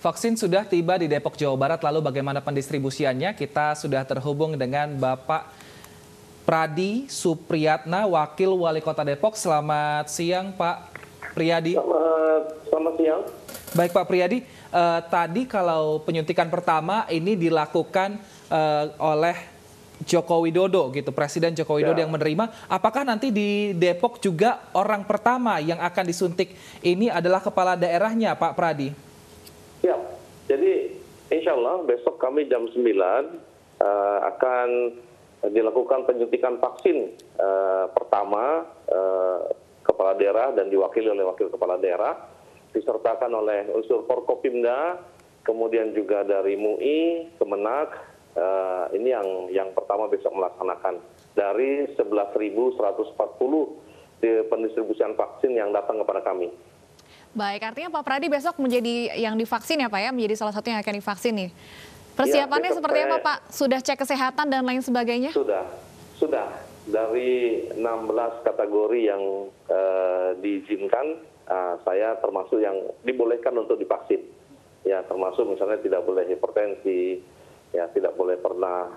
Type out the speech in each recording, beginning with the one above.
Vaksin sudah tiba di Depok, Jawa Barat, lalu bagaimana pendistribusiannya? Kita sudah terhubung dengan Bapak Pradi Supriyatna, Wakil Wali Kota Depok. Selamat siang, Pak Priyadi. Selamat siang. Baik, Pak Priyadi, tadi kalau penyuntikan pertama ini dilakukan oleh Joko Widodo, gitu, Presiden Joko Widodo yang menerima. Apakah nanti di Depok juga orang pertama yang akan disuntik ini adalah kepala daerahnya, Pak Pradi? Ya, jadi insya Allah besok kami jam 9 akan dilakukan penyuntikan vaksin pertama kepala daerah dan diwakili oleh wakil kepala daerah, disertakan oleh unsur Forkopimda, kemudian juga dari MUI, Kemenak. Ini yang pertama besok melaksanakan dari 11.140 pendistribusian vaksin yang datang kepada kami. Baik, artinya Pak Pradi besok menjadi yang divaksin ya Pak ya, menjadi salah satu yang akan divaksin nih. Persiapannya seperti apa Pak? Sudah cek kesehatan dan lain sebagainya? Sudah. Dari 16 kategori yang diizinkan, saya termasuk yang dibolehkan untuk divaksin. Ya, termasuk misalnya tidak boleh hipertensi, ya tidak boleh pernah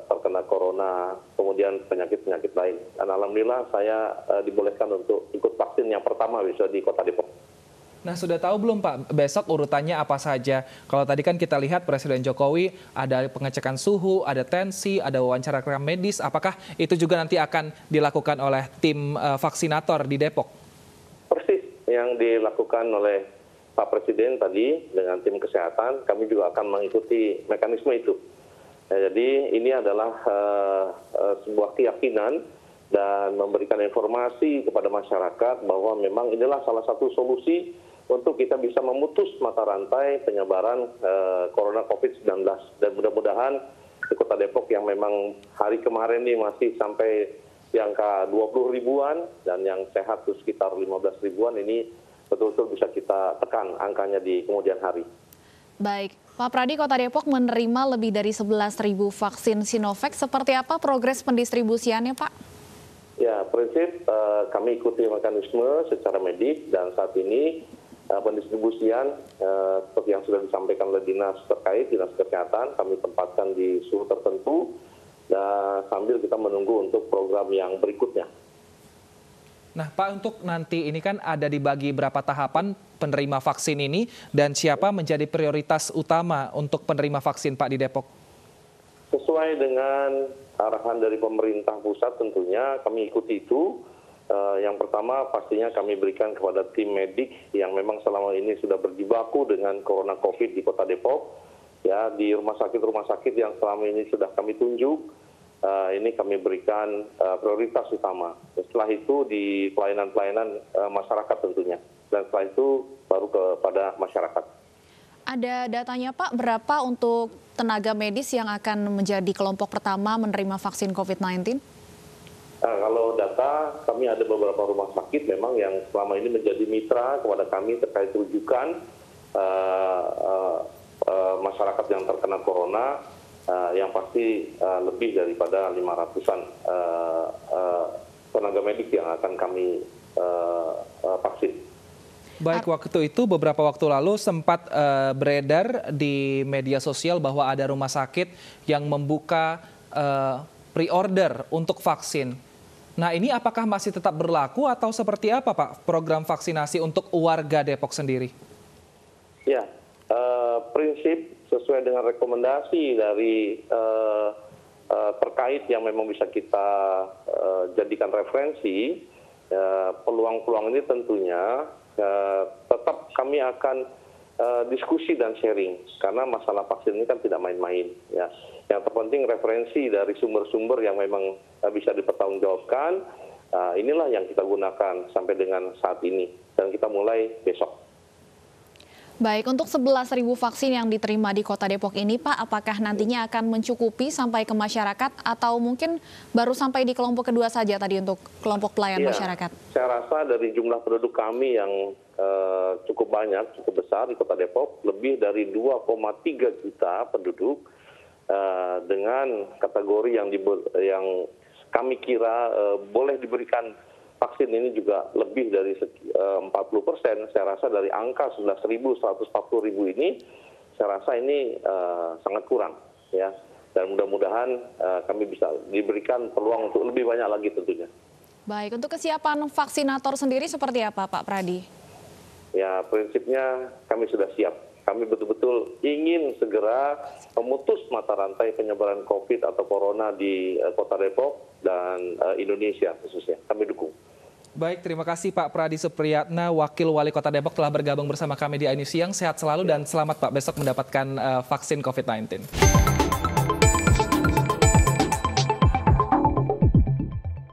terkena corona, kemudian penyakit-penyakit lain. Dan alhamdulillah saya dibolehkan untuk ikut vaksin yang pertama bisa di Kota Depok. Nah, sudah tahu belum Pak, besok urutannya apa saja? Kalau tadi kan kita lihat Presiden Jokowi ada pengecekan suhu, ada tensi, ada wawancara rekam medis. Apakah itu juga nanti akan dilakukan oleh tim vaksinator di Depok? Persis yang dilakukan oleh Pak Presiden tadi dengan tim kesehatan, kami juga akan mengikuti mekanisme itu. Ya, jadi ini adalah sebuah keyakinan dan memberikan informasi kepada masyarakat bahwa memang inilah salah satu solusi untuk kita bisa memutus mata rantai penyebaran corona COVID-19. Dan mudah-mudahan di Kota Depok yang memang hari kemarin ini masih sampai di angka 20 ribuan dan yang sehat itu sekitar 15 ribuan, ini betul-betul bisa kita tekan angkanya di kemudian hari. Baik, Pak Pradi, Kota Depok menerima lebih dari 11.000 vaksin Sinovac. Seperti apa progres pendistribusiannya Pak? Ya, prinsip kami ikuti mekanisme secara medik dan saat ini pendistribusian seperti yang sudah disampaikan oleh Dinas terkait, Dinas Kesehatan, kami tempatkan di suhu tertentu dan sambil kita menunggu untuk program yang berikutnya. Nah Pak, untuk nanti ini kan ada dibagi berapa tahapan penerima vaksin ini dan siapa menjadi prioritas utama untuk penerima vaksin Pak di Depok? Sesuai dengan arahan dari pemerintah pusat tentunya kami ikuti itu. Yang pertama pastinya kami berikan kepada tim medik yang memang selama ini sudah berjibaku dengan corona COVID di Kota Depok. Ya, di rumah sakit yang selama ini sudah kami tunjuk, ini kami berikan prioritas utama. Setelah itu di pelayanan-pelayanan masyarakat tentunya. Dan setelah itu baru kepada masyarakat. Ada datanya Pak, berapa untuk tenaga medis yang akan menjadi kelompok pertama menerima vaksin COVID-19? Nah, kalau data, kami ada beberapa rumah sakit memang yang selama ini menjadi mitra kepada kami terkait rujukan masyarakat yang terkena corona, yang pasti lebih daripada 500-an tenaga medik yang akan kami vaksin. Baik, waktu itu beberapa waktu lalu sempat beredar di media sosial bahwa ada rumah sakit yang membuka pre-order untuk vaksin. Nah, ini apakah masih tetap berlaku atau seperti apa Pak program vaksinasi untuk warga Depok sendiri? Ya, prinsip sesuai dengan rekomendasi dari terkait yang memang bisa kita jadikan referensi, peluang-peluang ini tentunya tetap kami akan diskusi dan sharing karena masalah vaksin ini kan tidak main-main ya. Yang terpenting referensi dari sumber-sumber yang memang bisa dipertanggungjawabkan, inilah yang kita gunakan sampai dengan saat ini dan kita mulai besok. Baik, untuk 11.000 vaksin yang diterima di Kota Depok ini Pak, apakah nantinya akan mencukupi sampai ke masyarakat atau mungkin baru sampai di kelompok kedua saja tadi untuk kelompok pelayan masyarakat? Saya rasa dari jumlah penduduk kami yang cukup banyak, cukup besar di Kota Depok, lebih dari 2,3 juta penduduk dengan kategori yang kami kira boleh diberikan vaksin ini juga lebih dari 40%, saya rasa dari angka 11.000, 140.000 ini, saya rasa ini sangat kurang, ya. Dan mudah-mudahan kami bisa diberikan peluang untuk lebih banyak lagi tentunya. Baik, untuk kesiapan vaksinator sendiri seperti apa Pak Pradi? Ya, prinsipnya kami sudah siap. Kami betul-betul ingin segera memutus mata rantai penyebaran COVID atau Corona di Kota Depok dan Indonesia khususnya. Kami dukung. Baik, terima kasih Pak Pradi Supriyatna, Wakil Wali Kota Depok telah bergabung bersama kami di iNews Siang. Sehat selalu dan selamat Pak besok mendapatkan vaksin COVID-19.